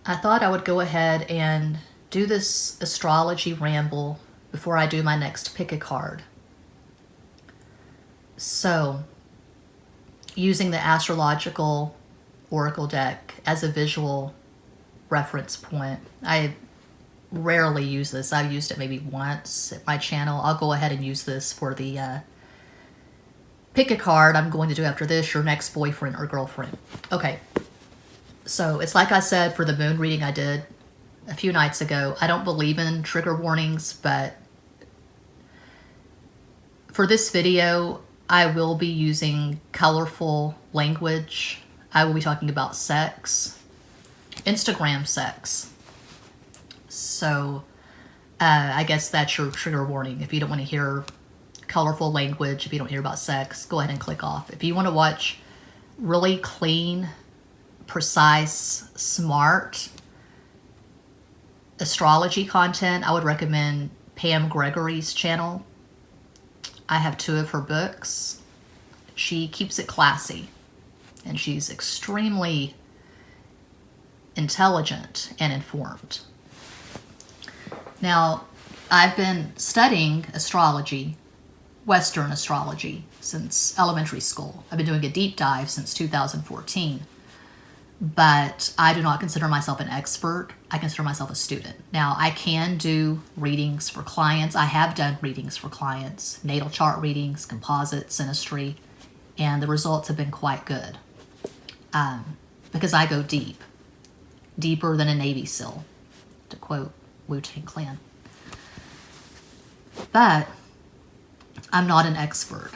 I thought I would go ahead and do this astrology ramble before I do my next pick a card. So, using the astrological oracle deck as a visual reference point, I rarely use this. I've used it maybe once at my channel. I'll go ahead and use this for the pick a card I'm going to do after this, your next boyfriend or girlfriend. Okay, so it's like I said for the moon reading I did a few nights ago. I don't believe in trigger warnings, but for this video, I will be using colorful language. I will be talking about sex, Instagram sex. So I guess that's your trigger warning. If you don't want to hear colorful language, if you don't hear about sex, go ahead and click off. If you want to watch really clean, precise, smart astrology content, I would recommend Pam Gregory's channel. I have 2 of her books. She keeps it classy, and she's extremely intelligent and informed. Now, I've been studying astrology, Western astrology, since elementary school. I've been doing a deep dive since 2014, but I do not consider myself an expert. I consider myself a student. Now, I can do readings for clients. I have done readings for clients, natal chart readings, composite, synastry, and the results have been quite good because I go deep, deeper than a Navy SEAL, to quote Wu-Tang Clan. But I'm not an expert.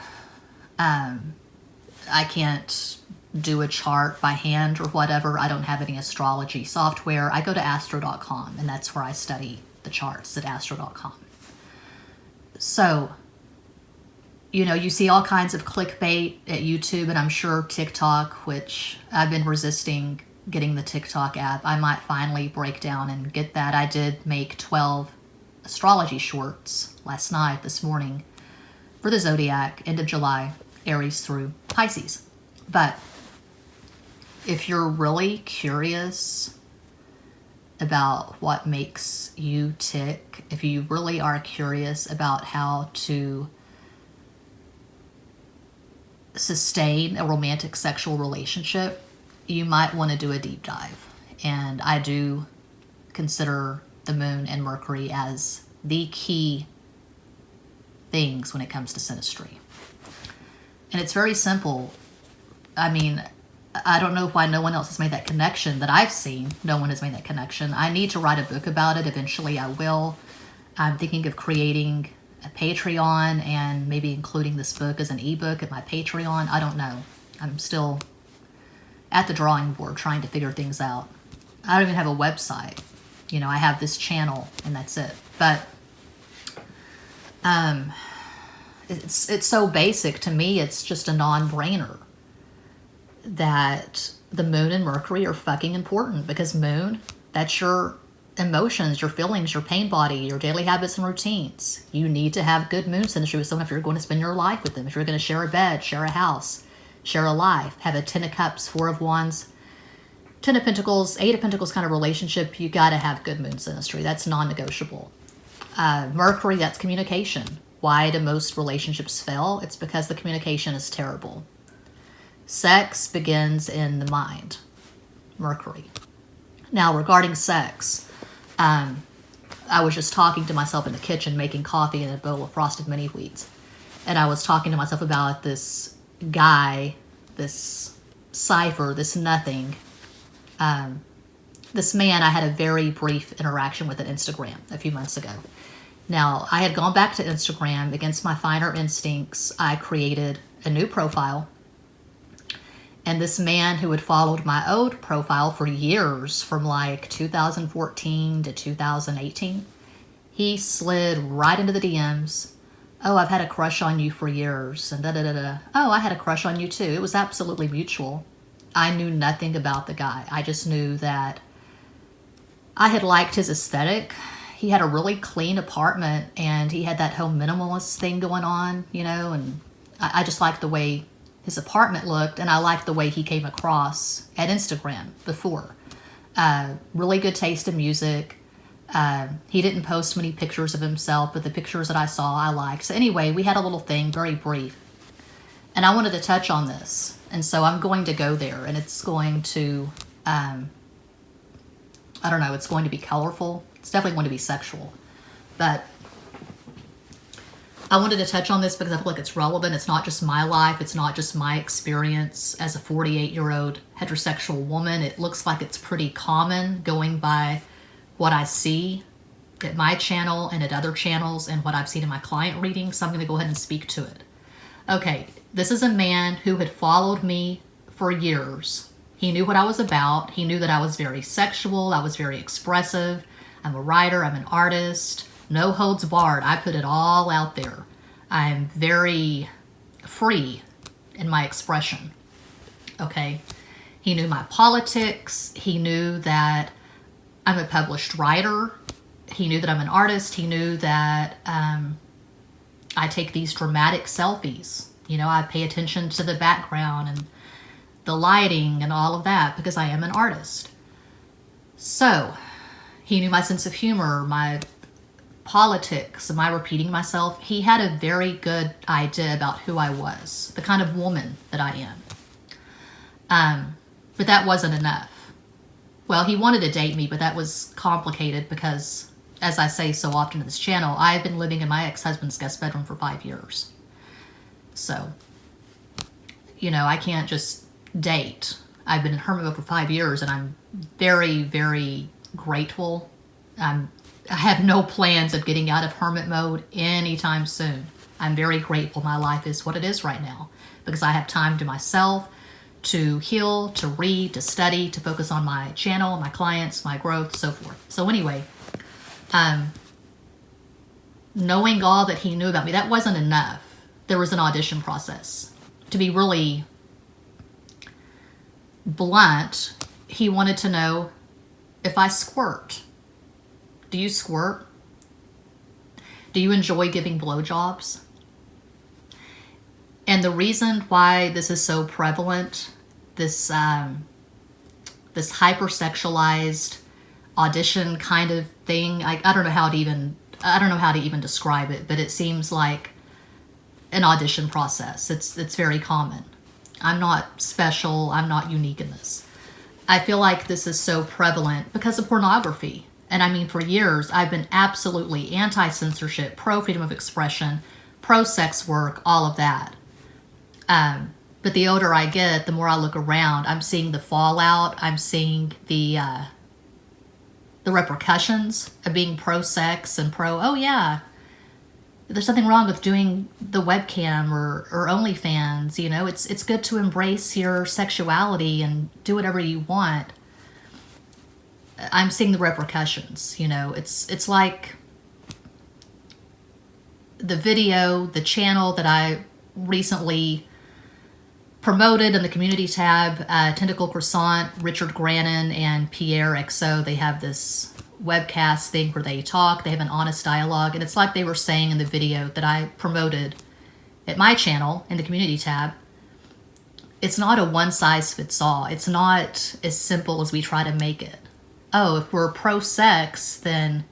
I can't do a chart by hand or whatever. I don't have any astrology software. I go to astro.com, and that's where I study the charts, at astro.com. So, you know, you see all kinds of clickbait at YouTube, and I'm sure TikTok, which I've been resisting getting the TikTok app. I might finally break down and get that. I did make 12 astrology shorts last night, this morning, for the zodiac, end of July, Aries through Pisces. But if you're really curious about what makes you tick, if you really are curious about how to sustain a romantic sexual relationship, you might want to do a deep dive. And I do consider the moon and Mercury as the key things when it comes to synastry. And it's very simple. I mean, I don't know why no one else has made that connection that I've seen. No one has made that connection. I need to write a book about it. Eventually I will. I'm thinking of creating a Patreon and maybe including this book as an ebook at my Patreon. I don't know. I'm still at the drawing board trying to figure things out. I don't even have a website. You know, I have this channel and that's it. But it's so basic to me. It's just a non-brainer that the moon and Mercury are fucking important, because moon, that's your emotions, your feelings, your pain body, your daily habits and routines. You need to have good moon synastry with someone if you're going to spend your life with them. If you're going to share a bed, share a house, share a life, have a 10 of Cups, 4 of Wands, 10 of Pentacles, 8 of Pentacles kind of relationship, you got to have good moon synastry. That's non-negotiable. Mercury, that's communication. Why do most relationships fail? It's because the communication is terrible. Sex begins in the mind. Mercury. Now, regarding sex, I was just talking to myself in the kitchen making coffee in a bowl of frosted mini wheats. And I was talking to myself about this guy, this cipher, this nothing. This man I had a very brief interaction with on Instagram a few months ago. Now, I had gone back to Instagram against my finer instincts. I created a new profile. And this man who had followed my old profile for years, from like 2014 to 2018, he slid right into the DMs. Oh, I've had a crush on you for years, and da-da-da-da. Oh, I had a crush on you too. It was absolutely mutual. I knew nothing about the guy. I just knew that I had liked his aesthetic. He had a really clean apartment, and he had that home minimalist thing going on, you know, and I just liked the way his apartment looked, and I liked the way he came across at Instagram before. Really good taste in music. He didn't post many pictures of himself, but the pictures that I saw, I liked. So anyway, we had a little thing, very brief. And I wanted to touch on this. And so I'm going to go there, and it's going to, I don't know, it's going to be colorful. It's definitely going to be sexual. But I wanted to touch on this because I feel like it's relevant. It's not just my life. It's not just my experience as a 48-year-old heterosexual woman. It looks like it's pretty common going by what I see at my channel and at other channels and what I've seen in my client readings. So I'm going to go ahead and speak to it. Okay, this is a man who had followed me for years. He knew what I was about. He knew that I was very sexual. I was very expressive. I'm a writer. I'm an artist. No holds barred. I put it all out there. I'm very free in my expression. Okay. He knew my politics. He knew that I'm a published writer. He knew that I'm an artist. He knew that I take these dramatic selfies. You know, I pay attention to the background and the lighting and all of that because I am an artist. So he knew my sense of humor, my politics, am I repeating myself? He had a very good idea about who I was, the kind of woman that I am. But that wasn't enough. Well, he wanted to date me, but that was complicated because, as I say so often in this channel, I've been living in my ex-husband's guest bedroom for 5 years. So, you know, I can't just date. I've been in hermit mode for 5 years, and I'm very, very grateful. I have no plans of getting out of hermit mode anytime soon. I'm very grateful my life is what it is right now because I have time to myself, to heal, to read, to study, to focus on my channel, my clients, my growth, so forth. So anyway, knowing all that he knew about me, that wasn't enough. There was an audition process. To be really blunt, he wanted to know if I squirt. Do you squirt? Do you enjoy giving blowjobs? And the reason why this is so prevalent, this hypersexualized audition kind of thing, I don't know how to even describe it, but it seems like an audition process. It's very common. I'm not special. I'm not unique in this. I feel like this is so prevalent because of pornography. And I mean, for years, I've been absolutely anti-censorship, pro-freedom of expression, pro-sex work, all of that. But the older I get, the more I look around, I'm seeing the fallout. I'm seeing the repercussions of being pro-sex and oh yeah, there's nothing wrong with doing the webcam or OnlyFans. You know, it's good to embrace your sexuality and do whatever you want. I'm seeing the repercussions, you know. It's like the video, the channel that I recently promoted in the community tab, Tentacle Croissant, Richard Grannon, and Pierre XO. They have this webcast thing where they talk. They have an honest dialogue. And it's like they were saying in the video that I promoted at my channel in the community tab. It's not a one-size-fits-all. It's not as simple as we try to make it. Oh, if we're pro-sex, then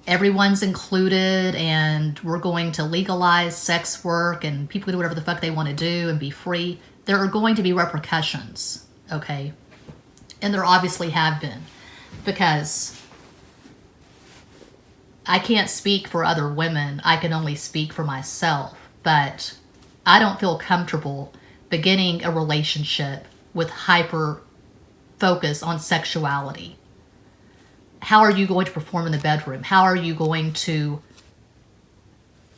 everyone's included and we're going to legalize sex work and people can do whatever the fuck they want to do and be free. There are going to be repercussions, okay? And there obviously have been, because I can't speak for other women. I can only speak for myself, but I don't feel comfortable beginning a relationship with hyper focus on sexuality. How are you going to perform in the bedroom? How are you going to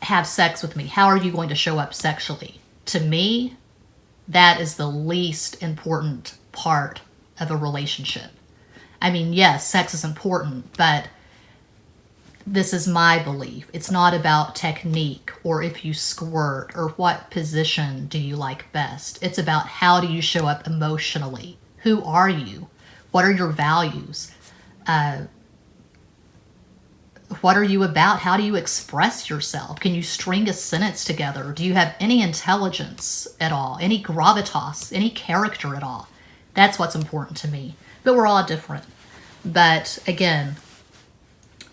have sex with me? How are you going to show up sexually? To me, that is the least important part of a relationship. I mean, yes, sex is important, but this is my belief. It's not about technique or if you squirt or what position do you like best. It's about how do you show up emotionally. Who are you? What are your values? What are you about? How do you express yourself? Can you string a sentence together? Do you have any intelligence at all? Any gravitas? Any character at all? That's what's important to me. But we're all different. But again,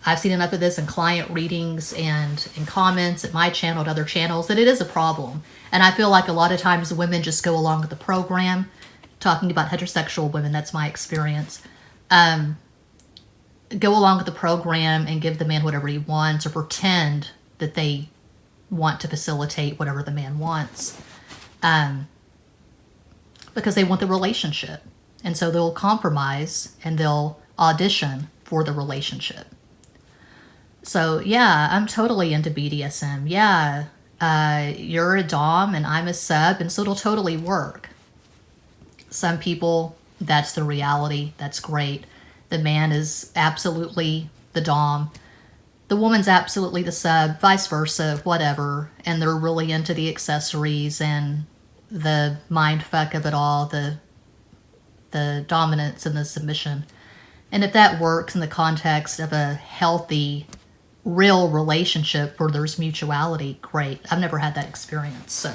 I've seen enough of this in client readings and in comments at my channel, at other channels, that it is a problem. And I feel like a lot of times women just go along with the program. Talking about heterosexual women, that's my experience. Go along with the program and give the man whatever he wants, or pretend that they want to facilitate whatever the man wants. Because they want the relationship. And so they'll compromise and they'll audition for the relationship. So yeah, I'm totally into BDSM. Yeah, you're a dom and I'm a sub, and so it'll totally work. Some people, that's the reality. That's great. The man is absolutely the dom. The woman's absolutely the sub, vice versa, whatever. And they're really into the accessories and the mind fuck of it all, the dominance and the submission. And if that works in the context of a healthy, real relationship where there's mutuality, great. I've never had that experience. So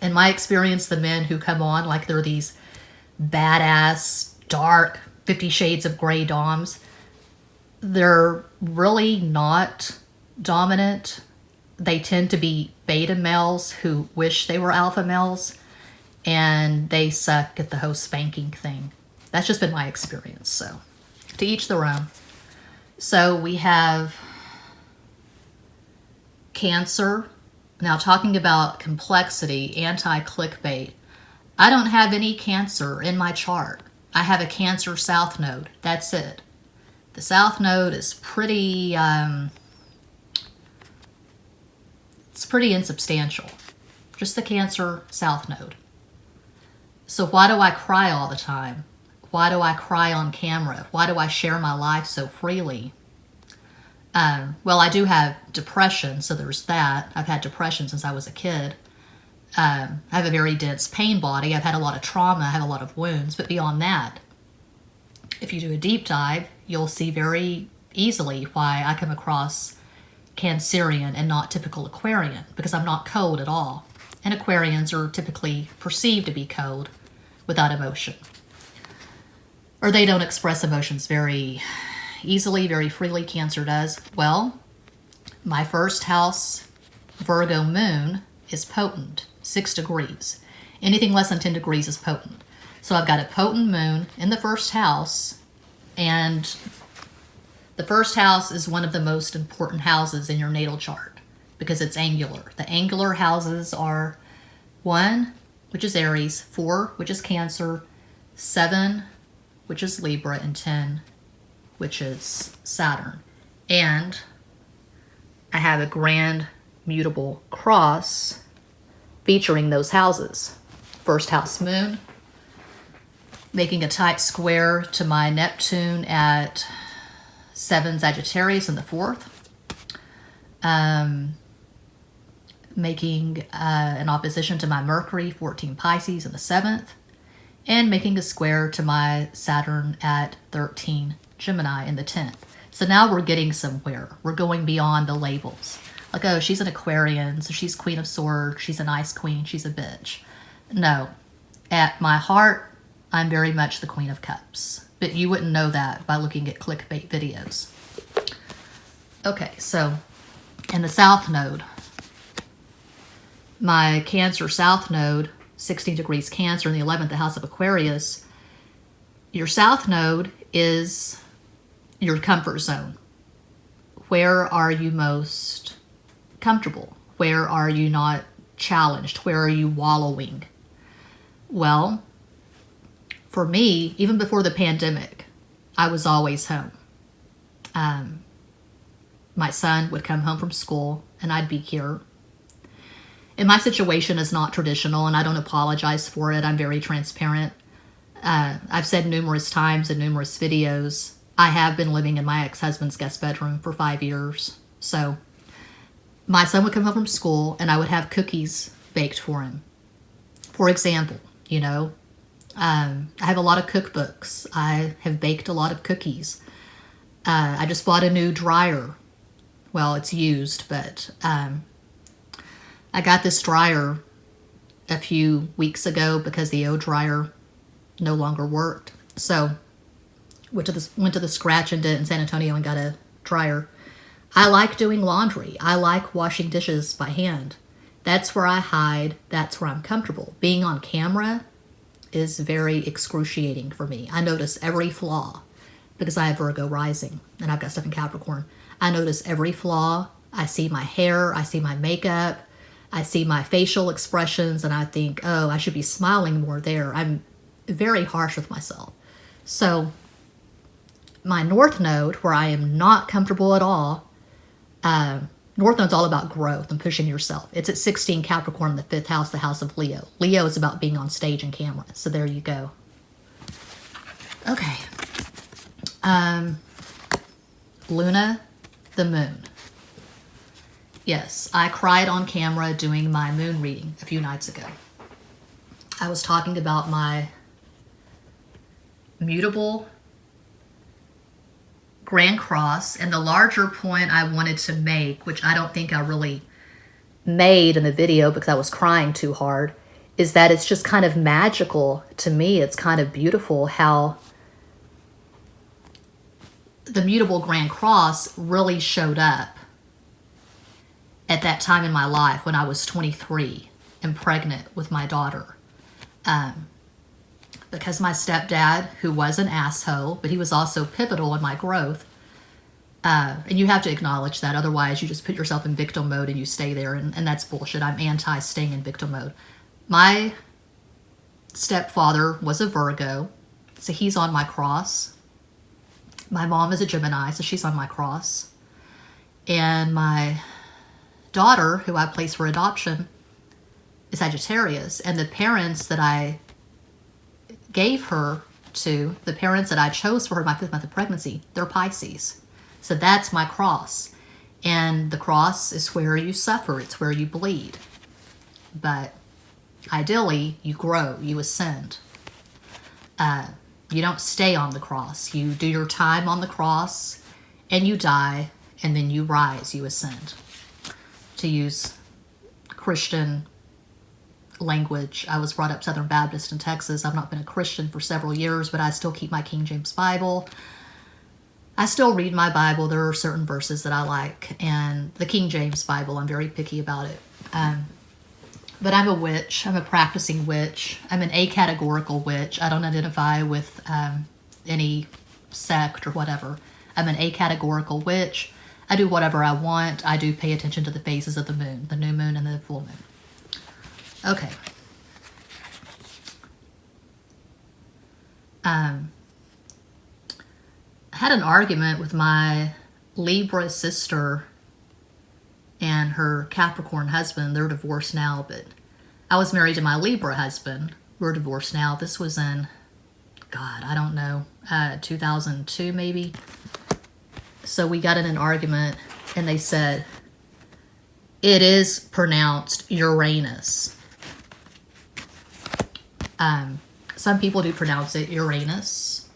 in my experience, the men who come on like they're these badass, dark, 50 Shades of Grey doms, they're really not dominant. They tend to be beta males who wish they were alpha males, and they suck at the whole spanking thing. That's just been my experience. So to each their own. So we have Cancer. Now, talking about complexity, anti-clickbait, I don't have any Cancer in my chart. I have a Cancer South Node. That's it. The South Node is pretty, it's pretty insubstantial. Just the Cancer South Node. So why do I cry all the time? Why do I cry on camera? Why do I share my life so freely? Well, I do have depression, so there's that. I've had depression since I was a kid. I have a very dense pain body. I've had a lot of trauma. I have a lot of wounds. But beyond that, if you do a deep dive, you'll see very easily why I come across Cancerian and not typical Aquarian, because I'm not cold at all. And Aquarians are typically perceived to be cold without emotion. Or they don't express emotions very easily, very freely. Cancer does. Well, my first house Virgo moon is potent, 6 degrees. Anything less than 10 degrees is potent. So I've got a potent moon in the first house, and the first house is one of the most important houses in your natal chart because it's angular. The angular houses are 1, which is Aries, 4, which is Cancer, 7, which is Libra, and 10, which is Saturn. And I have a grand mutable cross featuring those houses. First house moon, making a tight square to my Neptune at 7 Sagittarius in the 4th. Making an opposition to my Mercury, 14 Pisces in the 7th. And making a square to my Saturn at 13 Gemini in the 10th. So now we're getting somewhere. We're going beyond the labels. Like, oh, she's an Aquarian, so she's Queen of Swords, she's an Ice Queen, she's a bitch. No. At my heart, I'm very much the Queen of Cups. But you wouldn't know that by looking at clickbait videos. Okay, so in the South Node, my Cancer South Node, 16 degrees Cancer in the 11th house of Aquarius, your South Node is your comfort zone. Where are you most comfortable? Where are you not challenged? Where are you wallowing? Well, for me, even before the pandemic, I was always home. My son would come home from school and I'd be here. And my situation is not traditional, and I don't apologize for it. I'm very transparent. I've said numerous times in numerous videos, I have been living in my ex-husband's guest bedroom for 5 years. So my son would come home from school and I would have cookies baked for him. For example, you know, I have a lot of cookbooks. I have baked a lot of cookies. I just bought a new dryer. Well, it's used, but I got this dryer a few weeks ago because the O dryer no longer worked. So went to the scratch and did in San Antonio and got a dryer. I like doing laundry. I like washing dishes by hand. That's where I hide. That's where I'm comfortable. Being on camera is very excruciating for me. I notice every flaw because I have Virgo rising and I've got stuff in Capricorn. I notice every flaw. I see my hair. I see my makeup. I see my facial expressions and I think, oh, I should be smiling more there. I'm very harsh with myself. So my North Node, where I am not comfortable at all, North Node's all about growth and pushing yourself. It's at 16 Capricorn in the 5th house, the house of Leo. Leo is about being on stage and camera. So there you go. Okay. Luna, the moon. Yes, I cried on camera doing my moon reading a few nights ago. I was talking about my mutable Grand Cross, and the larger point I wanted to make, which I don't think I really made in the video because I was crying too hard, is that it's just kind of magical to me. It's kind of beautiful how the mutable Grand Cross really showed up at that time in my life when I was 23 and pregnant with my daughter. Because my stepdad, who was an asshole, but he was also pivotal in my growth. And you have to acknowledge that. Otherwise, you just put yourself in victim mode and you stay there. And that's bullshit. I'm anti-staying in victim mode. My stepfather was a Virgo, so he's on my cross. My mom is a Gemini, so she's on my cross. And my daughter, who I placed for adoption, is Sagittarius. And the parents that I gave her to, the parents that I chose for her my 5th month of pregnancy, they're Pisces. So that's my cross. And the cross is where you suffer. It's where you bleed. But ideally, you grow, you ascend. You don't stay on the cross. You do your time on the cross, and you die, and then you rise, you ascend. To use Christian language, I was brought up Southern Baptist in Texas. I've not been a Christian for several years, but I still keep my King James Bible. I still read my Bible. There are certain verses that I like, and the King James Bible, I'm very picky about it. But I'm a witch. I'm a practicing witch. I'm an acategorical witch. I don't identify with any sect or whatever. I'm an acategorical witch. I do whatever I want. I do pay attention to the phases of the moon, the new moon and the full moon. Okay. I had an argument with my Libra sister and her Capricorn husband. They're divorced now, but I was married to my Libra husband. We're divorced now. This was in, God, I don't know, 2002 maybe. So we got in an argument and they said, it is pronounced Uranus. Some people do pronounce it Uranus.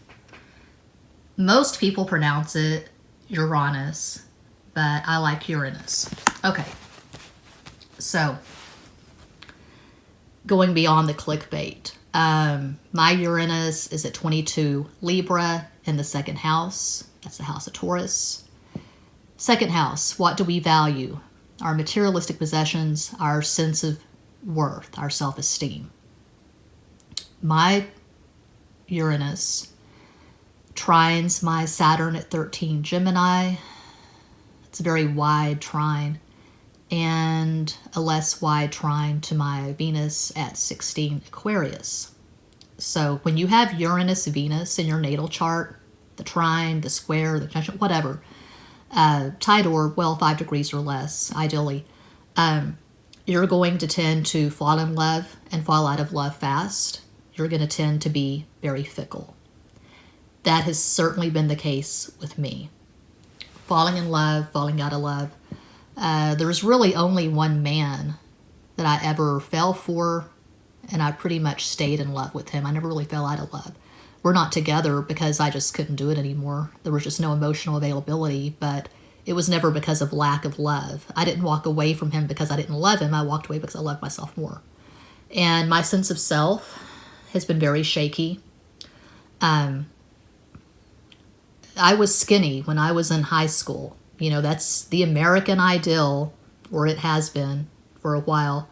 Most people pronounce it Uranus, but I like Uranus. Okay. So, going beyond the clickbait. My Uranus is at 22 Libra in the 2nd house. That's the house of Taurus. 2nd house, what do we value? Our materialistic possessions, our sense of worth, our self-esteem. My Uranus trines my Saturn at 13 Gemini. It's a very wide trine, and a less wide trine to my Venus at 16 Aquarius. So when you have Uranus, Venus in your natal chart, the trine, the square, the conjunct, whatever, tight or, well, 5 degrees or less, ideally, you're going to tend to fall in love and fall out of love fast. You're going to tend to be very fickle. That has certainly been the case with me. Falling in love, falling out of love. There's really only one man that I ever fell for, and I pretty much stayed in love with him. I never really fell out of love. We're not together because I just couldn't do it anymore. There was just no emotional availability, but it was never because of lack of love. I didn't walk away from him because I didn't love him. I walked away because I loved myself more. And my sense of self has been very shaky. I was skinny when I was in high school. You know, that's the American ideal, or it has been for a while.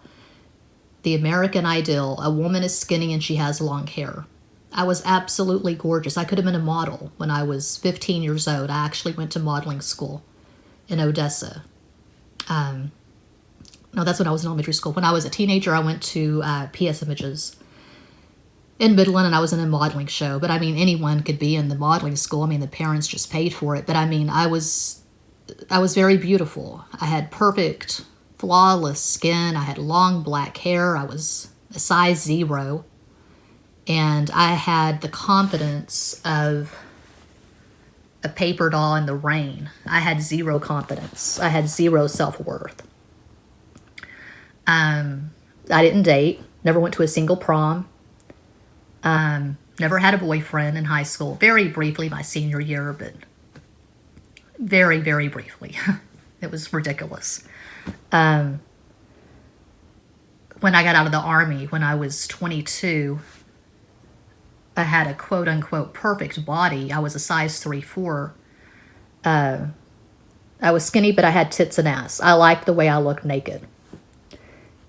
The American ideal, a woman is skinny and she has long hair. I was absolutely gorgeous. I could have been a model when I was 15 years old. I actually went to modeling school in Odessa. No, that's when I was in elementary school. When I was a teenager, I went to PS Images in Midland, and I was in a modeling show. But I mean, anyone could be in the modeling school. I mean, the parents just paid for it. But I mean, I was very beautiful. I had perfect, flawless skin. I had long black hair. I was a size 0. And I had the confidence of a paper doll in the rain. I had 0 confidence. I had 0 self-worth. I didn't date. Never went to a single prom. Never had a boyfriend in high school. Very briefly my senior year, but very, very briefly. It was ridiculous. When I got out of the Army, when I was 22, I had a quote-unquote perfect body. I was a size 3'4". I was skinny, but I had tits and ass. I liked the way I looked naked.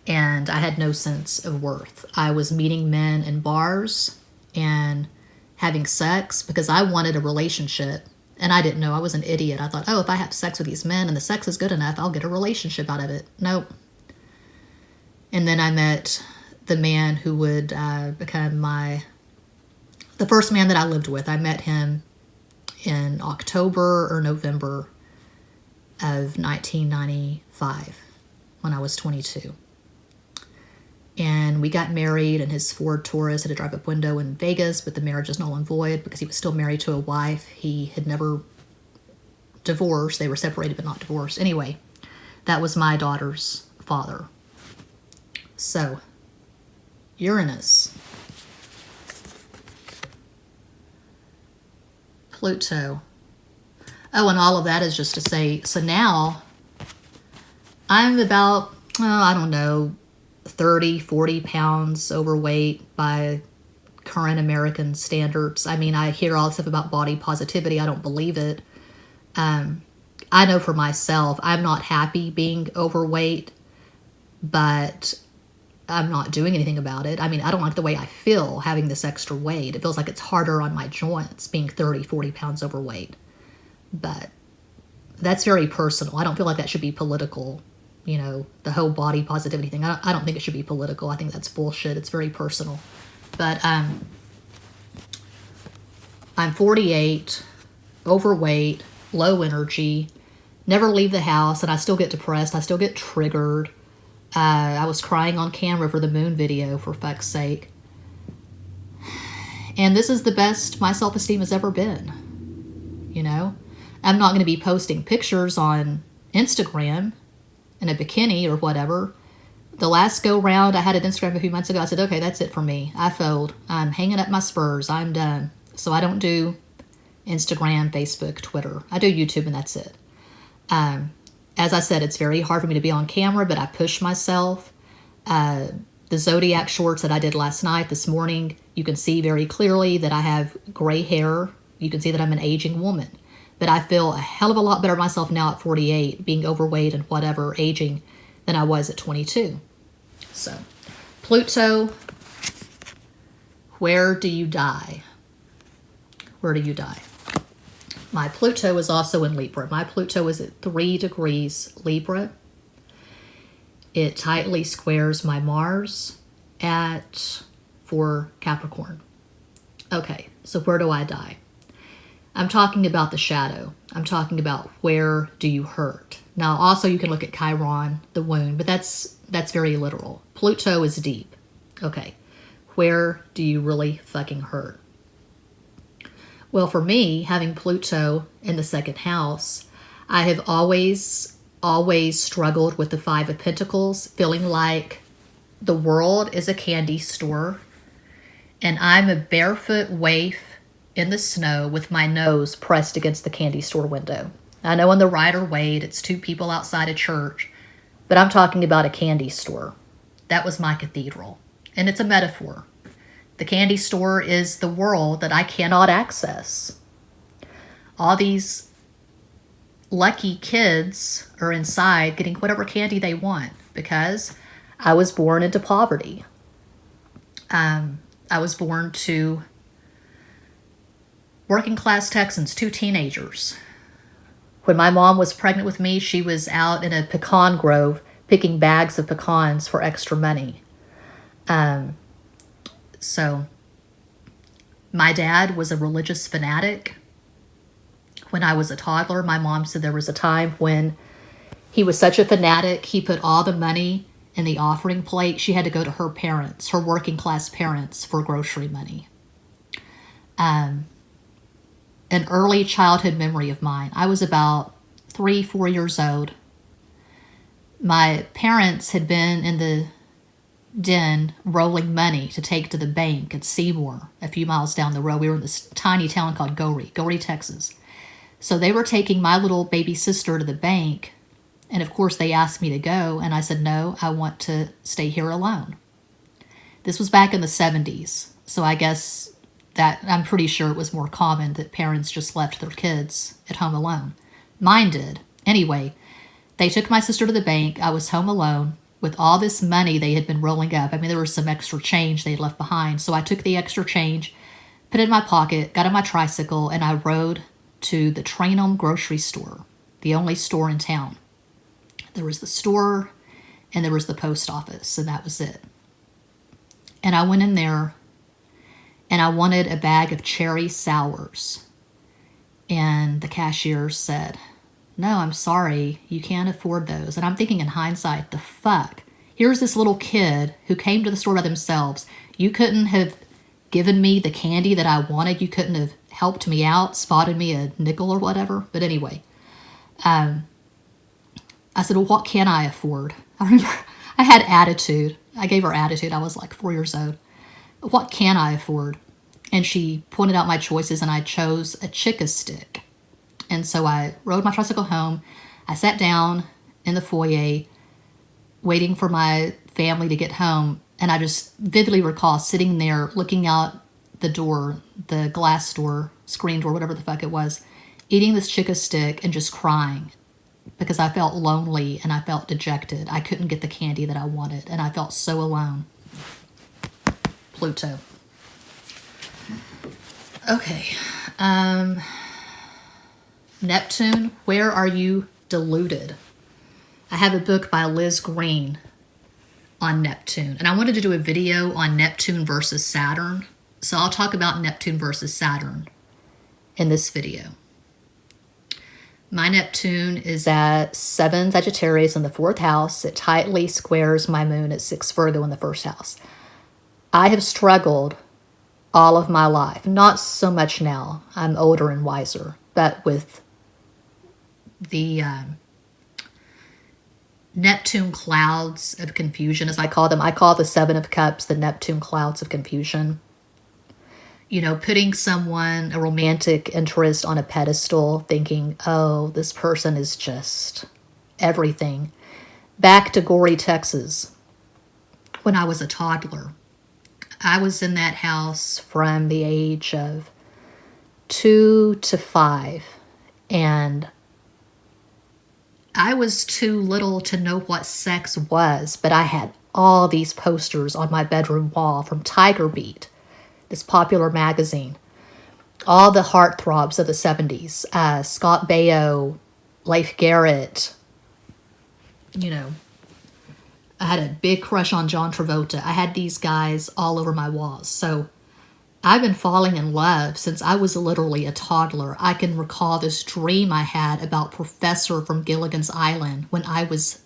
And I had no sense of worth. I was meeting men in bars and having sex because I wanted a relationship. And I didn't know. I was an idiot. I thought, oh, if I have sex with these men and the sex is good enough, I'll get a relationship out of it. Nope. And then I met the man who would become the first man that I lived with. I met him in October or November of 1995 when I was 22. And we got married, and his Ford Taurus had a drive-up window in Vegas, but the marriage is null and void because he was still married to a wife. He had never divorced. They were separated but not divorced. Anyway, that was my daughter's father. So, Uranus, Pluto. Oh, and all of that is just to say, so now I'm about, I don't know, 30, 40 pounds overweight by current American standards. I mean, I hear all this stuff about body positivity. I don't believe it. I know for myself, I'm not happy being overweight, but I'm not doing anything about it. I mean, I don't like the way I feel having this extra weight. It feels like it's harder on my joints being 30, 40 pounds overweight. But that's very personal. I don't feel like that should be political. You know, the whole body positivity thing. I don't think it should be political. I think that's bullshit. It's very personal. But I'm 48, overweight, low energy, never leave the house, and I still get depressed. I still get triggered. I was crying on camera for the moon video, for fuck's sake. And this is the best my self-esteem has ever been. You know? I'm not going to be posting pictures on Instagram in a bikini or whatever. The last go round, I had an Instagram a few months ago. I said, okay, that's it for me. I failed. I'm hanging up my spurs. I'm done. So I don't do Instagram, Facebook, Twitter. I do YouTube, and that's it. As I said, it's very hard for me to be on camera, but I push myself. The Zodiac shorts that I did last night, this morning, you can see very clearly that I have gray hair. You can see that I'm an aging woman. But I feel a hell of a lot better myself now at 48, being overweight and whatever, aging, than I was at 22. So, Pluto, where do you die? Where do you die? My Pluto is also in Libra. My Pluto is at 3 degrees Libra. It tightly squares my Mars at 4 Capricorn. Okay, so where do I die? I'm talking about the shadow. I'm talking about where do you hurt. Now, also you can look at Chiron, the wound, but that's very literal. Pluto is deep. Okay, where do you really fucking hurt? Well, for me, having Pluto in the second house, I have always struggled with the 5 of Pentacles, feeling like the world is a candy store and I'm a barefoot waif in the snow with my nose pressed against the candy store window. I know in the Rider Waite, it's 2 people outside a church, but I'm talking about a candy store. That was my cathedral. and it's a metaphor. The candy store is the world that I cannot access. All these lucky kids are inside getting whatever candy they want because I was born into poverty. I was born to working class Texans, 2 teenagers. When my mom was pregnant with me, she was out in a pecan grove picking bags of pecans for extra money. So my dad was a religious fanatic. When I was a toddler, my mom said there was a time when he was such a fanatic, he put all the money in the offering plate. She had to go to her parents, her working class parents, for grocery money. An early childhood memory of mine. I was about 3-4 years old. My parents had been in the den rolling money to take to the bank at Seymour, a few miles down the road. We were in this tiny town called Goree, Texas. So they were taking my little baby sister to the bank, and of course they asked me to go, and I said, no, I want to stay here alone. This was back in the 70s, so I guess that I'm pretty sure it was more common that parents just left their kids at home alone. Mine did. Anyway, they took my sister to the bank. I was home alone with all this money they had been rolling up. I mean, there was some extra change they had left behind. So I took the extra change, put it in my pocket, got on my tricycle, and I rode to the Trainum grocery store, the only store in town. There was the store and there was the post office, and that was it. And I went in there and I wanted a bag of cherry sours. And the cashier said, no, I'm sorry, you can't afford those. And I'm thinking in hindsight, the fuck? Here's this little kid who came to the store by themselves. You couldn't have given me the candy that I wanted. You couldn't have helped me out, spotted me a nickel or whatever. But anyway, I said, well, what can I afford? I remember I had attitude. I gave her attitude. I was like 4 years old. What can I afford? And she pointed out my choices, and I chose a Chica stick. And so I rode my tricycle home. I sat down in the foyer waiting for my family to get home. And I just vividly recall sitting there looking out the door, the glass door, screen door, whatever the fuck it was, eating this Chica stick and just crying because I felt lonely and I felt dejected. I couldn't get the candy that I wanted, and I felt so alone. Pluto. Okay. Neptune, where are you deluded? I have a book by Liz Green on Neptune, and I wanted to do a video on Neptune versus Saturn. So I'll talk about Neptune versus Saturn in this video. My Neptune is at 7 Sagittarius in the 4th house. It tightly squares my moon at 6 Virgo in the 1st house. I have struggled all of my life. Not so much now. I'm older and wiser. But with the Neptune clouds of confusion, as I call them. I call the 7 of Cups the Neptune clouds of confusion. You know, putting someone, a romantic interest, on a pedestal, thinking, oh, this person is just everything. Back to Goree, Texas, when I was a toddler. I was in that house from the age of 2 to 5, and I was too little to know what sex was, but I had all these posters on my bedroom wall from Tiger Beat, this popular magazine. All the heartthrobs of the 70s. Scott Baio, Leif Garrett. You know, I had a big crush on John Travolta. I had these guys all over my walls. So I've been falling in love since I was literally a toddler. I can recall this dream I had about Professor from Gilligan's Island when I was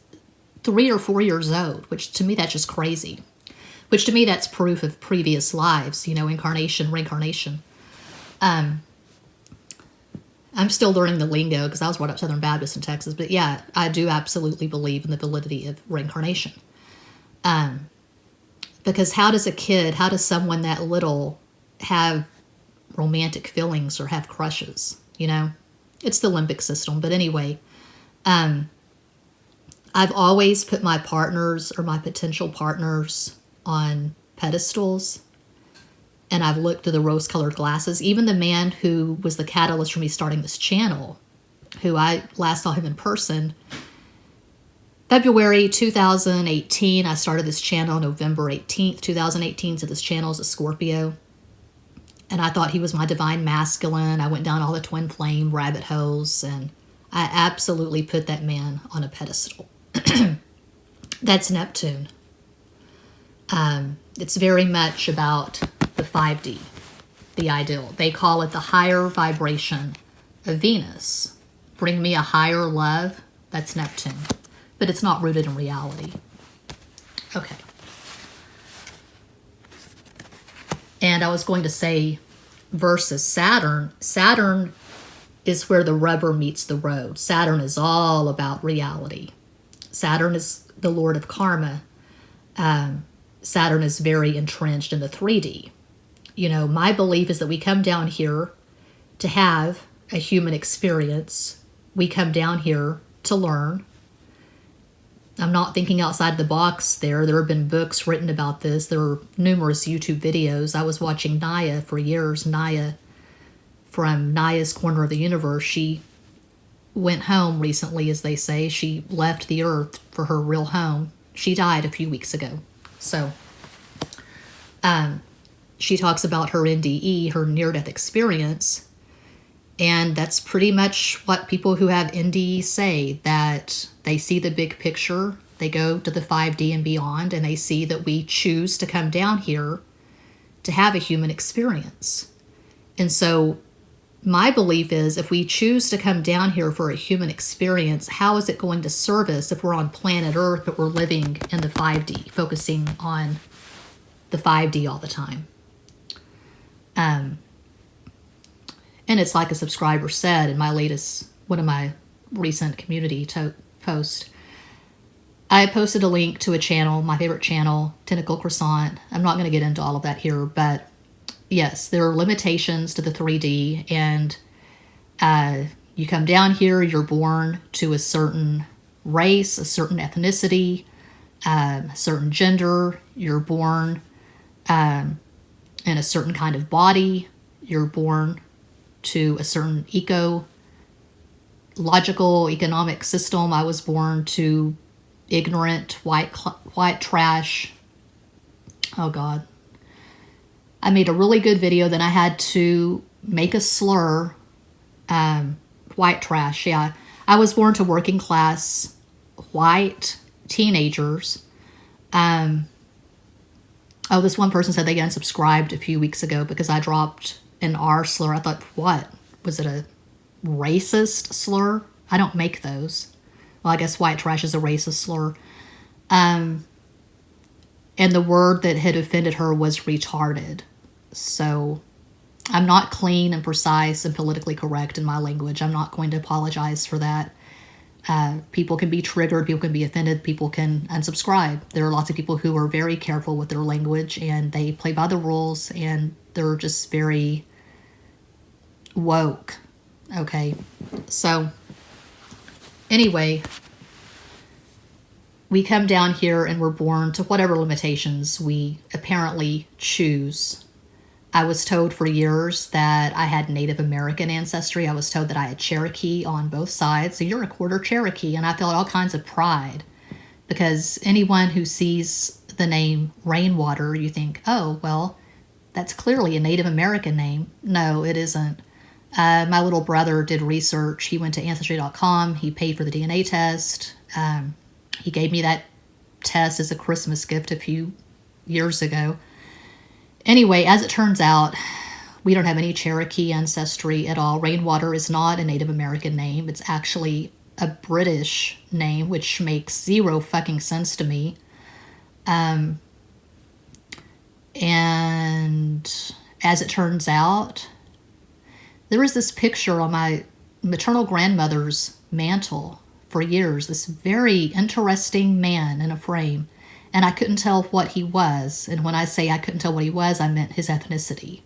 3 or 4 years old, which to me, that's just crazy. Which to me, that's proof of previous lives, you know, incarnation, reincarnation. I'm still learning the lingo because I was brought up Southern Baptist in Texas. But yeah, I do absolutely believe in the validity of reincarnation. Because how does someone that little have romantic feelings or have crushes, you know? It's the limbic system. But anyway, I've always put my partners or my potential partners on pedestals, and I've looked through the rose-colored glasses. Even the man who was the catalyst for me starting this channel, who I last saw him in person, February 2018. I started this channel November 18th, 2018. So this channel is a Scorpio. And I thought he was my divine masculine. I went down all the twin flame rabbit holes, and I absolutely put that man on a pedestal. That's Neptune. It's very much about the 5D, the ideal. They call it the higher vibration of Venus. Bring me a higher love. That's Neptune. But it's not rooted in reality. Okay. And I was going to say versus Saturn. Saturn is where the rubber meets the road. Saturn is all about reality. Saturn is the lord of karma. Saturn is very entrenched in the 3D. You know, my belief is that we come down here to have a human experience. We come down here to learn. I'm not thinking outside the box there. There have been books written about this. There are numerous YouTube videos. I was watching Naya for years. Naya from Naya's Corner of the Universe. She went home recently, as they say. She left the earth for her real home. She died a few weeks ago. So, she talks about her NDE, her near-death experience. And that's pretty much what people who have NDE say, that they see the big picture, they go to the 5D and beyond, and they see that we choose to come down here to have a human experience. And so my belief is, if we choose to come down here for a human experience, how is it going to serve us if we're on planet Earth, but we're living in the 5D, focusing on the 5D all the time? And it's like a subscriber said in my latest, one of my recent community posts. I posted a link to a channel, my favorite channel, Tentacle Croissant. I'm not going to get into all of that here, but yes, there are limitations to the 3D, and you come down here, you're born to a certain race, a certain ethnicity, a certain gender. You're born in a certain kind of body. You're born to a certain ecological economic system. I was born to ignorant white trash. Oh God. I made a really good video. Then I had to make a slur. White trash. Yeah. I was born to working class white teenagers. This one person said they unsubscribed a few weeks ago because I dropped an R slur. I thought, what? Was it a racist slur? I don't make those. Well, I guess white trash is a racist slur. And the word that had offended her was retarded. So I'm not clean and precise and politically correct in my language. I'm not going to apologize for that. People can be triggered, people can be offended, people can unsubscribe. There are lots of people who are very careful with their language, and they play by the rules, and they're just very woke. Okay, so anyway, we come down here and we're born to whatever limitations we apparently choose. I was told for years that I had Native American ancestry. I was told that I had Cherokee on both sides. So you're a quarter Cherokee. And I felt all kinds of pride, because anyone who sees the name Rainwater, you think, oh, well, that's clearly a Native American name. No, it isn't. My little brother did research. He went to Ancestry.com. He paid for the DNA test. He gave me that test as a Christmas gift a few years ago. Anyway, as it turns out, we don't have any Cherokee ancestry at all. Rainwater is not a Native American name. It's actually a British name, which makes zero fucking sense to me. And as it turns out, there is this picture on my maternal grandmother's mantle for years, this very interesting man in a frame. And I couldn't tell what he was. And when I say I couldn't tell what he was, I meant his ethnicity.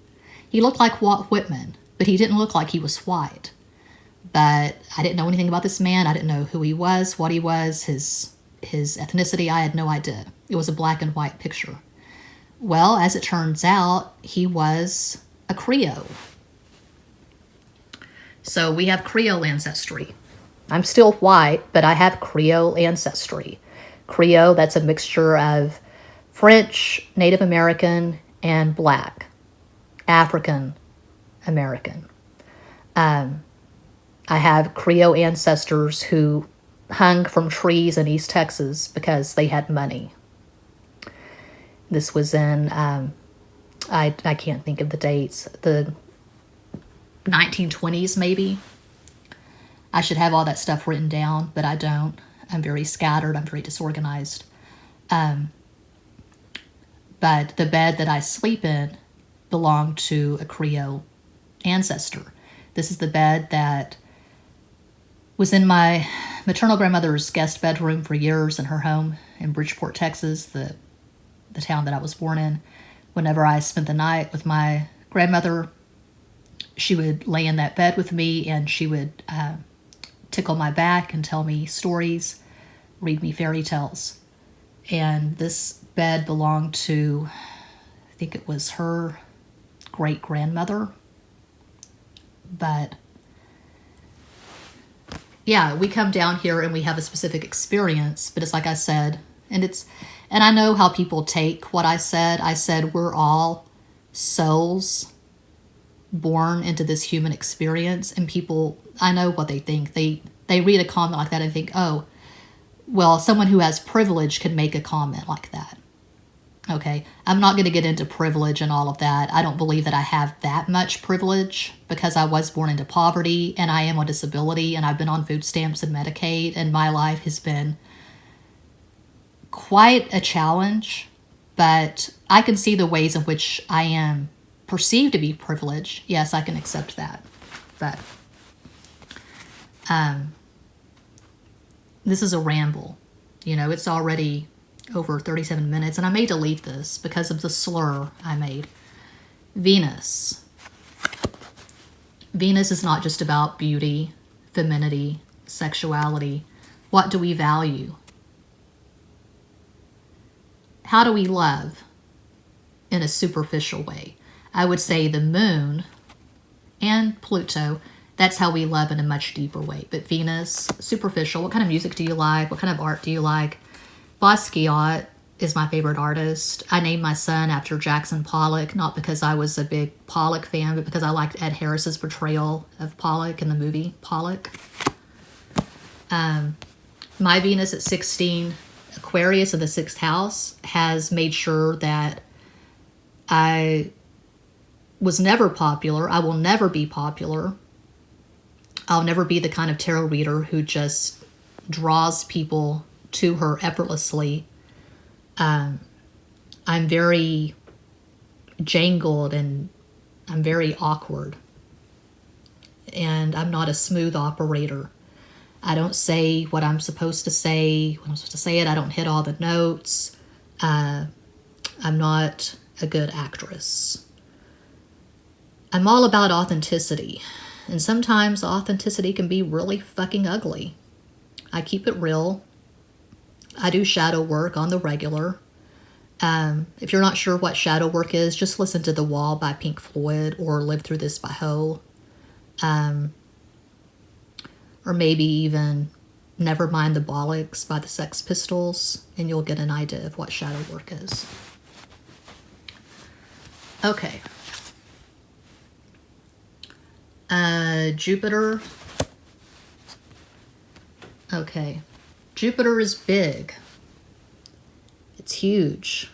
He looked like Walt Whitman, but he didn't look like he was white. But I didn't know anything about this man. I didn't know who he was, what he was, his ethnicity. I had no idea. It was a black and white picture. Well, as it turns out, he was a Creole. So we have Creole ancestry. I'm still white, but I have Creole ancestry. Creole, that's a mixture of French, Native American, and Black, African American. I have Creole ancestors who hung from trees in East Texas because they had money. This was in, I can't think of the dates, the 1920s maybe. I should have all that stuff written down, but I don't. I'm very scattered. I'm very disorganized. But the bed that I sleep in belonged to a Creole ancestor. This is the bed that was in my maternal grandmother's guest bedroom for years in her home in Bridgeport, Texas, the town that I was born in. Whenever I spent the night with my grandmother, she would lay in that bed with me, and she would tickle my back and tell me stories, read me fairy tales. And this bed belonged to, I think it was her great-grandmother. But yeah, we come down here and we have a specific experience, but it's like I said, and I know how people take what I said. I said we're all souls born into this human experience, and people, I know what they think. They read a comment like that and think, oh, well, someone who has privilege can make a comment like that. Okay, I'm not going to get into privilege and all of that. I don't believe that I have that much privilege because I was born into poverty and I am on disability and I've been on food stamps and Medicaid, and my life has been quite a challenge, but I can see the ways in which I am perceived to be privileged. Yes, I can accept that. But this is a ramble. You know, it's already over 37 minutes, and I may delete this because of the slur I made. Venus. Venus is not just about beauty, femininity, sexuality. What do we value? How do we love in a superficial way? I would say the moon and Pluto, that's how we love in a much deeper way. But Venus, superficial. What kind of music do you like? What kind of art do you like? Basquiat is my favorite artist. I named my son after Jackson Pollock, not because I was a big Pollock fan, but because I liked Ed Harris's portrayal of Pollock in the movie Pollock. My Venus at 16, Aquarius in the 6th house, has made sure that I was never popular. I will never be popular. I'll never be the kind of tarot reader who just draws people to her effortlessly. I'm very jangled and I'm very awkward. And I'm not a smooth operator. I don't say what I'm supposed to say when I'm supposed to say it. I don't hit all the notes. I'm not a good actress. I'm all about authenticity. And sometimes authenticity can be really fucking ugly. I keep it real. I do shadow work on the regular. If you're not sure what shadow work is, just listen to The Wall by Pink Floyd or Live Through This by Ho. Or maybe even Never Mind the Bollocks by the Sex Pistols, and you'll get an idea of what shadow work is. Okay. Jupiter. Okay. Jupiter is big. It's huge.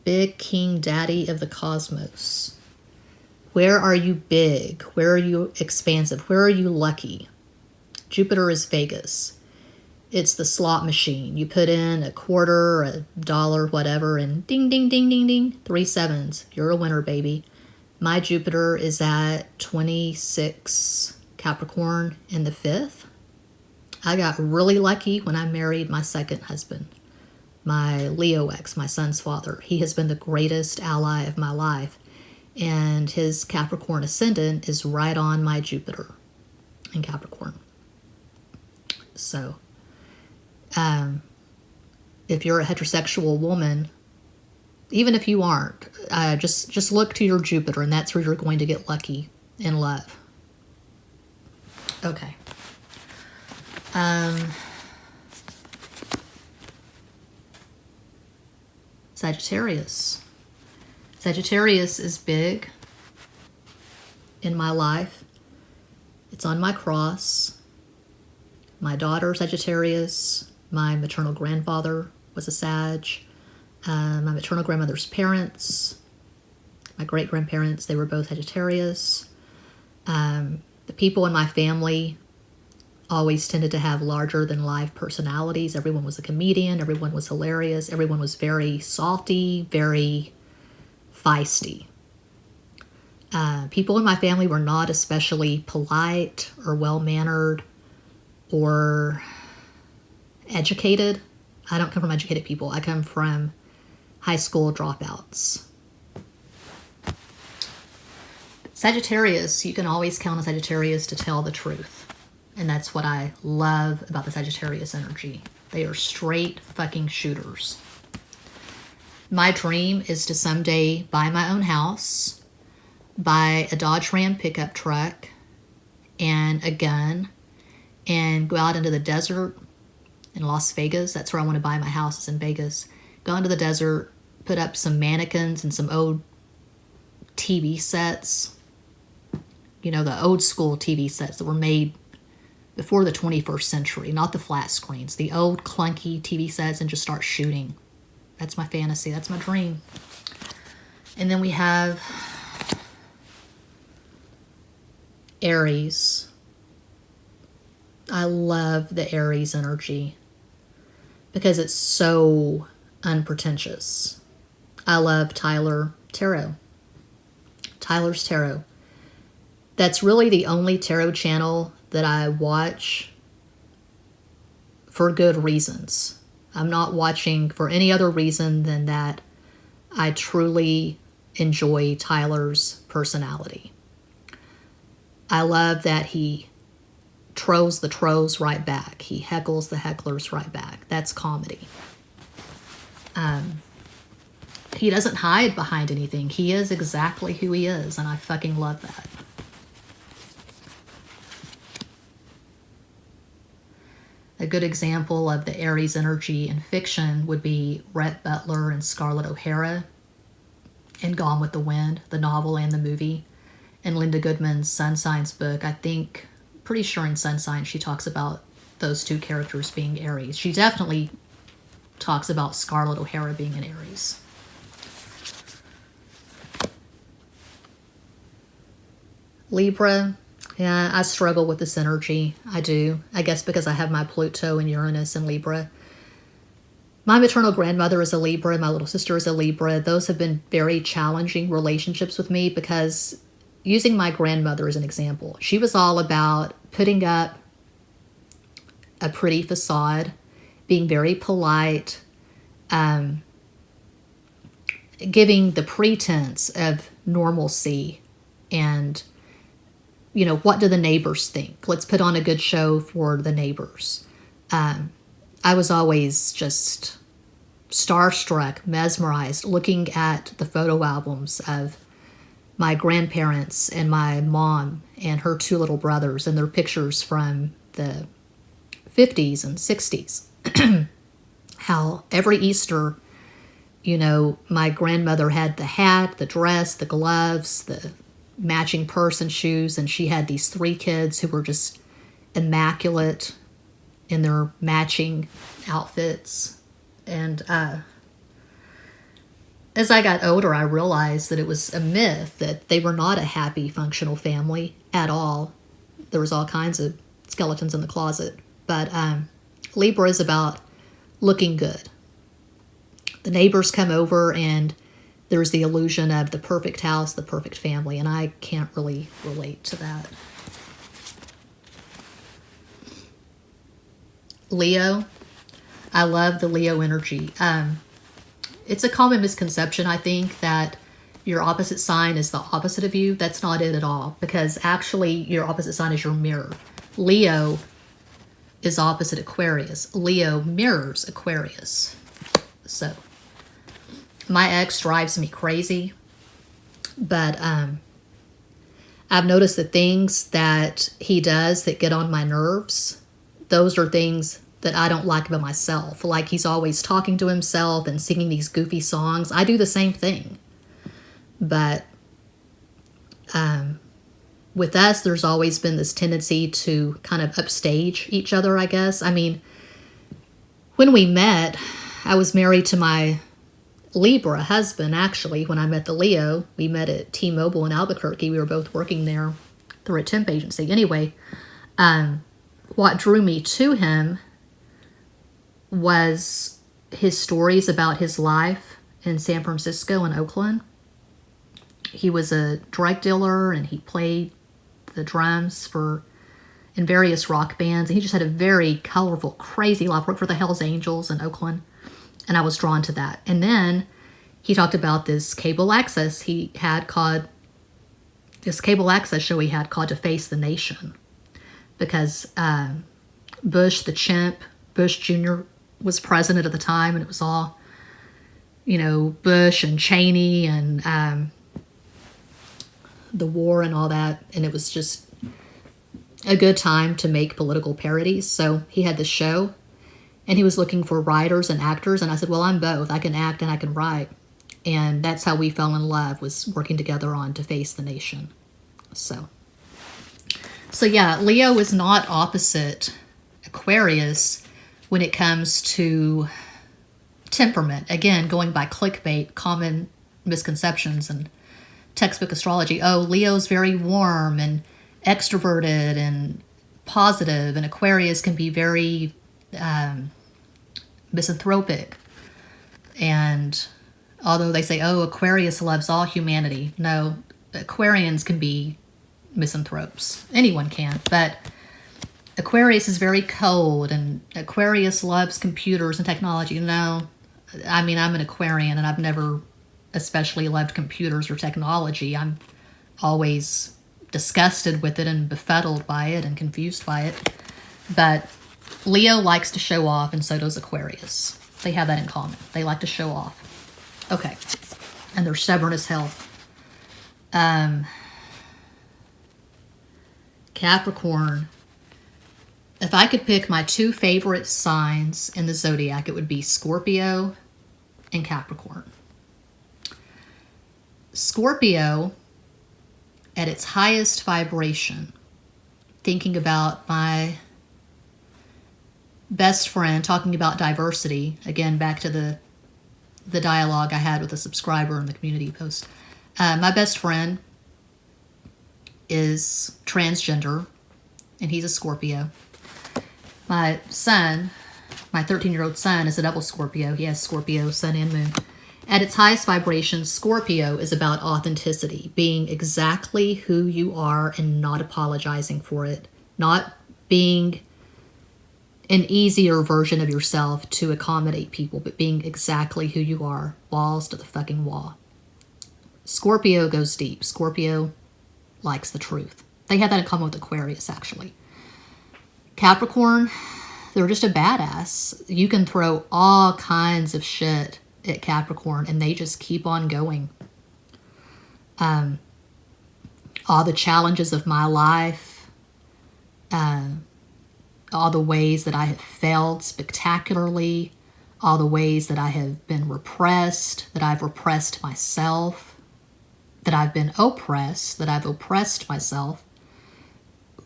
Big king daddy of the cosmos. Where are you big? Where are you expansive? Where are you lucky? Jupiter is Vegas. It's the slot machine. You put in a quarter, a dollar, whatever, and ding, ding, ding, ding, ding. 3 sevens. You're a winner, baby. My Jupiter is at 26 Capricorn in the 5th. I got really lucky when I married my second husband, my Leo ex, my son's father. He has been the greatest ally of my life. And his Capricorn ascendant is right on my Jupiter in Capricorn. So, if you're a heterosexual woman Even if you aren't, just look to your Jupiter, and that's where you're going to get lucky in love. Okay. Sagittarius. Sagittarius is big in my life. It's on my cross. My daughter, Sagittarius. My maternal grandfather was a Sag. My maternal grandmother's parents, my great-grandparents, they were both Sagittarius. The people in my family always tended to have larger-than-life personalities. Everyone was a comedian. Everyone was hilarious. Everyone was very salty, very feisty. People in my family were not especially polite or well-mannered or educated. I don't come from educated people. I come from high school dropouts. Sagittarius, you can always count on Sagittarius to tell the truth. And that's what I love about the Sagittarius energy. They are straight fucking shooters. My dream is to someday buy my own house, buy a Dodge Ram pickup truck, and a gun, and go out into the desert in Las Vegas. That's where I want to buy my house, is in Vegas. Go into the desert, put up some mannequins and some old TV sets. You know, the old school TV sets that were made before the 21st century, not the flat screens, the old clunky TV sets, and just start shooting. That's my fantasy. That's my dream. And then we have Aries. I love the Aries energy because it's so unpretentious. I love Tyler's Tarot. That's really the only tarot channel that I watch for good reasons. I'm not watching for any other reason than that I truly enjoy Tyler's personality. I love that he trolls the trolls right back. He heckles the hecklers right back. That's comedy. He doesn't hide behind anything. He is exactly who he is, and I fucking love that. A good example of the Aries energy in fiction would be Rhett Butler and Scarlett O'Hara in Gone with the Wind, the novel and the movie. And Linda Goodman's Sun Signs book, pretty sure in Sun Signs she talks about those two characters being Aries. She definitely talks about Scarlett O'Hara being an Aries. Libra, yeah, I struggle with this energy. I do. I guess because I have my Pluto and Uranus in Libra. My maternal grandmother is a Libra. My little sister is a Libra. Those have been very challenging relationships with me because, using my grandmother as an example, she was all about putting up a pretty facade, being very polite, giving the pretense of normalcy and, you know, what do the neighbors think? Let's put on a good show for the neighbors. I was always just starstruck, mesmerized, looking at the photo albums of my grandparents and my mom and her two little brothers and their pictures from the 50s and 60s. How every Easter, you know, my grandmother had the hat, the dress, the gloves, the matching purse and shoes, and she had these three kids who were just immaculate in their matching outfits. And as I got older, I realized that it was a myth, that they were not a happy, functional family at all. There was all kinds of skeletons in the closet. But Libra is about looking good. The neighbors come over and there's the illusion of the perfect house, the perfect family, and I can't really relate to that. Leo. I love the Leo energy. It's a common misconception, I think, that your opposite sign is the opposite of you. That's not it at all, because actually your opposite sign is your mirror. Leo is opposite Aquarius. Leo mirrors Aquarius. So, My ex drives me crazy, but I've noticed the things that he does that get on my nerves, those are things that I don't like about myself. Like he's always talking to himself and singing these goofy songs. I do the same thing. But with us, there's always been this tendency to kind of upstage each other, I guess. I mean, when we met, I was married to my Libra husband, actually. When I met the Leo, we met at T-Mobile in Albuquerque. We were both working there through a temp agency. Anyway, what drew me to him was his stories about his life in San Francisco and Oakland. He was a drug dealer and he played the drums in various rock bands. And he just had a very colorful, crazy life. Worked for the Hells Angels in Oakland. And I was drawn to that. And then he talked about this cable access show he had called To Face the Nation. Because Bush, the chimp, Bush Jr. was president at the time. And it was all, Bush and Cheney and the war and all that. And it was just a good time to make political parodies. So he had this show. And he was looking for writers and actors. And I said, well, I'm both. I can act and I can write. And that's how we fell in love, was working together on To Face the Nation. So yeah, Leo is not opposite Aquarius when it comes to temperament. Again, going by clickbait, common misconceptions and textbook astrology. Oh, Leo's very warm and extroverted and positive. And Aquarius can be very misanthropic. And although they say, oh, Aquarius loves all humanity, no, Aquarians can be misanthropes. Anyone can, but Aquarius is very cold, and Aquarius loves computers and technology. No, I mean, I'm an Aquarian, and I've never especially loved computers or technology. I'm always disgusted with it and befuddled by it and confused by it. But Leo likes to show off, and so does Aquarius. They have that in common. They like to show off. Okay. And they're stubborn as hell. Capricorn. If I could pick my two favorite signs in the zodiac, it would be Scorpio and Capricorn. Scorpio, at its highest vibration, thinking about my best friend, talking about diversity, again, back to the dialogue I had with a subscriber in the community post. My best friend is transgender, and he's a Scorpio. My son, my 13-year-old son, is a double Scorpio. He has Scorpio, sun and moon. At its highest vibration, Scorpio is about authenticity, being exactly who you are and not apologizing for it, not being an easier version of yourself to accommodate people, but being exactly who you are, walls to the fucking wall. Scorpio goes deep. Scorpio likes the truth. They have that in common with Aquarius, actually. Capricorn, they're just a badass. You can throw all kinds of shit at Capricorn, and they just keep on going. All the challenges of my life, all the ways that I have failed spectacularly, all the ways that I have been repressed, that I've repressed myself, that I've been oppressed, that I've oppressed myself.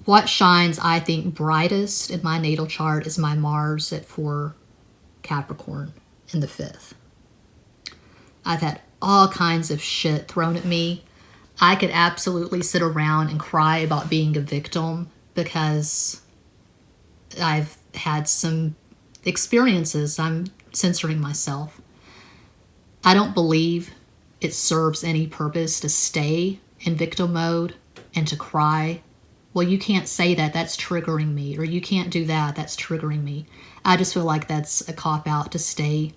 What shines, I think, brightest in my natal chart is my Mars at 4 Capricorn in the 5th. I've had all kinds of shit thrown at me. I could absolutely sit around and cry about being a victim because I've had some experiences. I'm censoring myself. I don't believe it serves any purpose to stay in victim mode and to cry. Well, you can't say that, that's triggering me. Or you can't do that, that's triggering me. I just feel like that's a cop-out to stay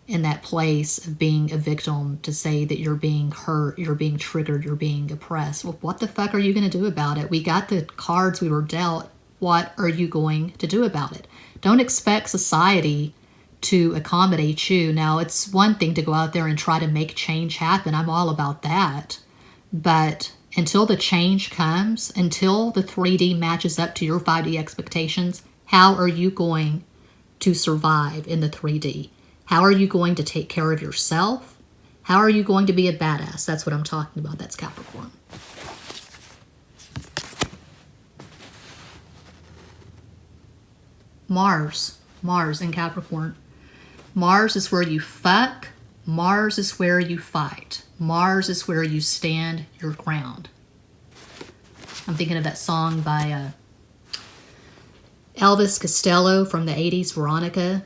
in that place of being a victim, to say that you're being hurt, you're being triggered, you're being oppressed. Well, what the fuck are you going to do about it? We got the cards we were dealt. What are you going to do about it? Don't expect society to accommodate you. Now, it's one thing to go out there and try to make change happen. I'm all about that. But until the change comes, until the 3D matches up to your 5D expectations, how are you going to survive in the 3D? How are you going to take care of yourself? How are you going to be a badass? That's what I'm talking about. That's Capricorn. Mars in Capricorn. Mars is where you fuck. Mars is where you fight. Mars is where you stand your ground. I'm thinking of that song by Elvis Costello from the 80s, Veronica.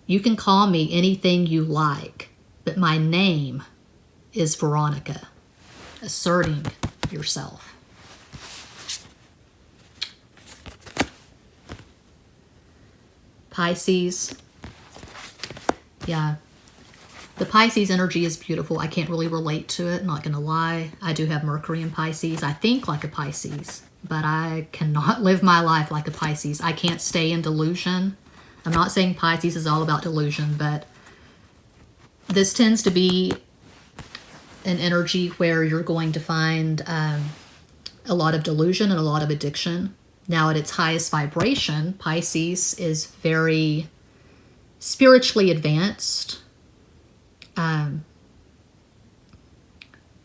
You can call me anything you like, but my name is Veronica. Asserting yourself. Pisces. Yeah. The Pisces energy is beautiful. I can't really relate to it, not going to lie. I do have Mercury in Pisces. I think like a Pisces, but I cannot live my life like a Pisces. I can't stay in delusion. I'm not saying Pisces is all about delusion, but this tends to be an energy where you're going to find a lot of delusion and a lot of addiction. Now, at its highest vibration, Pisces is very spiritually advanced.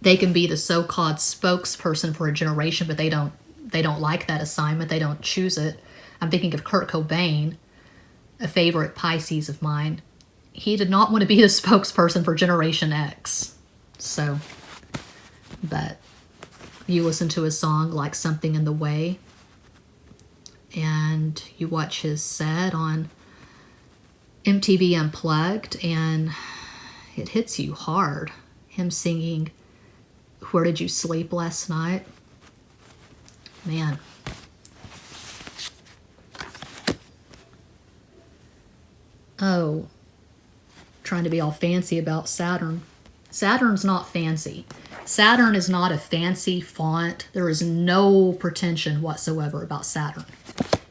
They can be the so-called spokesperson for a generation, but they don't like that assignment. They don't choose it. I'm thinking of Kurt Cobain, a favorite Pisces of mine. He did not want to be the spokesperson for Generation X. So, but you listen to his song like Something in the Way, and you watch his set on MTV Unplugged, and it hits you hard. Him singing, "Where Did You Sleep Last Night?" Man. Oh, trying to be all fancy about Saturn. Saturn's not fancy. Saturn is not a fancy font. There is no pretension whatsoever about Saturn.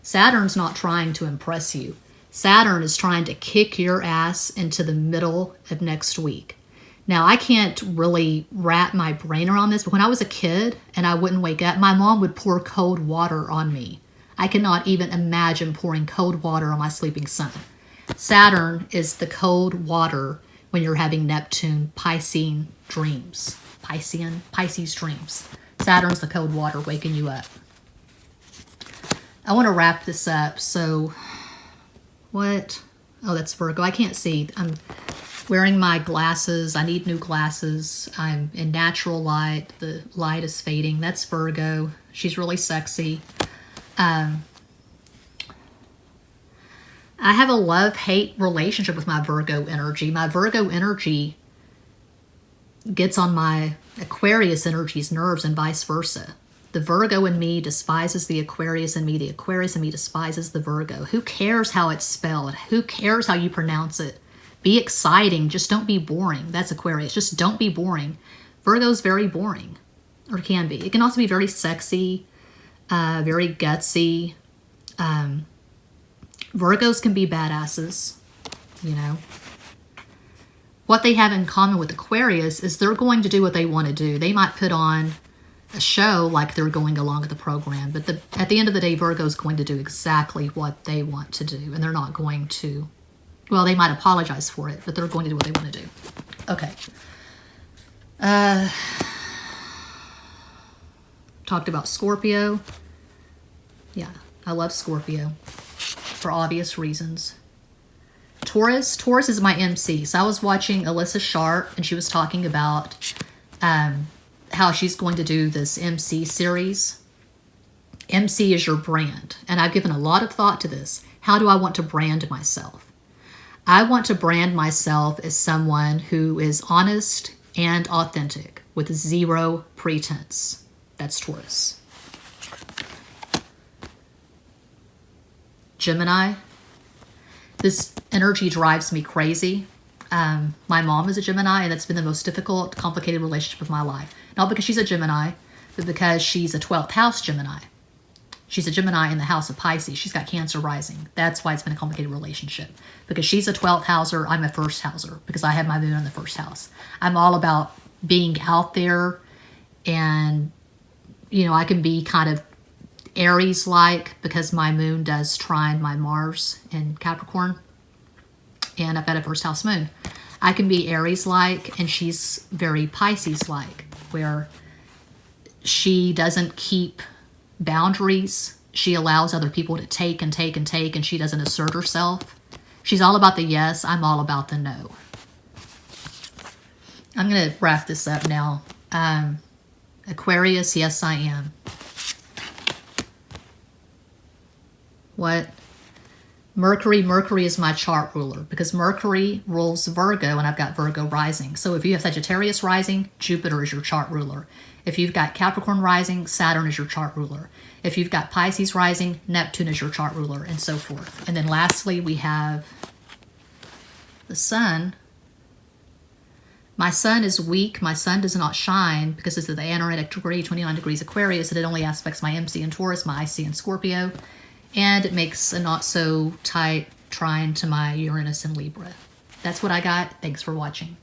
Saturn's not trying to impress you. Saturn is trying to kick your ass into the middle of next week. Now, I can't really wrap my brain around this, but when I was a kid and I wouldn't wake up, my mom would pour cold water on me. I cannot even imagine pouring cold water on my sleeping son. Saturn is the cold water when you're having Neptune Piscean dreams. Pisces dreams. Saturn's the cold water waking you up. I want to wrap this up. So, what? Oh, that's Virgo. I can't see. I'm wearing my glasses. I need new glasses. I'm in natural light. The light is fading. That's Virgo. She's really sexy. I have a love-hate relationship with my Virgo energy. My Virgo energy gets on my Aquarius energy's nerves and vice versa. The Virgo in me despises the Aquarius in me. The Aquarius in me despises the Virgo. Who cares how it's spelled? Who cares how you pronounce it? Be exciting. Just don't be boring. That's Aquarius. Just don't be boring. Virgo's very boring, or can be. It can also be very sexy, very gutsy. Virgos can be badasses, you know. What they have in common with Aquarius is they're going to do what they want to do. They might put on a show like they're going along with the program, but at the end of the day, Virgo's going to do exactly what they want to do, and they're not going to, well, they might apologize for it, but they're going to do what they want to do. Okay. Talked about Scorpio. Yeah, I love Scorpio for obvious reasons. Taurus is my MC. So I was watching Alyssa Sharp, and she was talking about how she's going to do this MC series. MC is your brand. And I've given a lot of thought to this. How do I want to brand myself? I want to brand myself as someone who is honest and authentic with zero pretense. That's Taurus. Gemini. This energy drives me crazy. My mom is a Gemini, and that's been the most difficult, complicated relationship of my life. Not because she's a Gemini, but because she's a 12th house Gemini. She's a Gemini in the house of Pisces. She's got Cancer rising. That's why it's been a complicated relationship. Because she's a 12th houser, I'm a first houser. Because I have my moon in the first house. I'm all about being out there. And, you know, I can be kind of Aries-like because my moon does trine my Mars in Capricorn. And I've got a first house moon. I can be Aries-like, and she's very Pisces-like, where she doesn't keep boundaries. She allows other people to take and take and take, and she doesn't assert herself. She's all about the yes. I'm all about the no. I'm going to wrap this up now. Aquarius, yes, I am. What? Mercury is my chart ruler because Mercury rules Virgo and I've got Virgo rising. So if you have Sagittarius rising, Jupiter is your chart ruler. If you've got Capricorn rising, Saturn is your chart ruler. If you've got Pisces rising, Neptune is your chart ruler, and so forth. And then lastly, we have the sun. My sun is weak. My sun does not shine because it's at the anaretic degree, 29 degrees Aquarius, and it only aspects my MC in Taurus, my IC in Scorpio. And it makes a not so tight trine to my Uranus in Libra. That's what I got. Thanks for watching.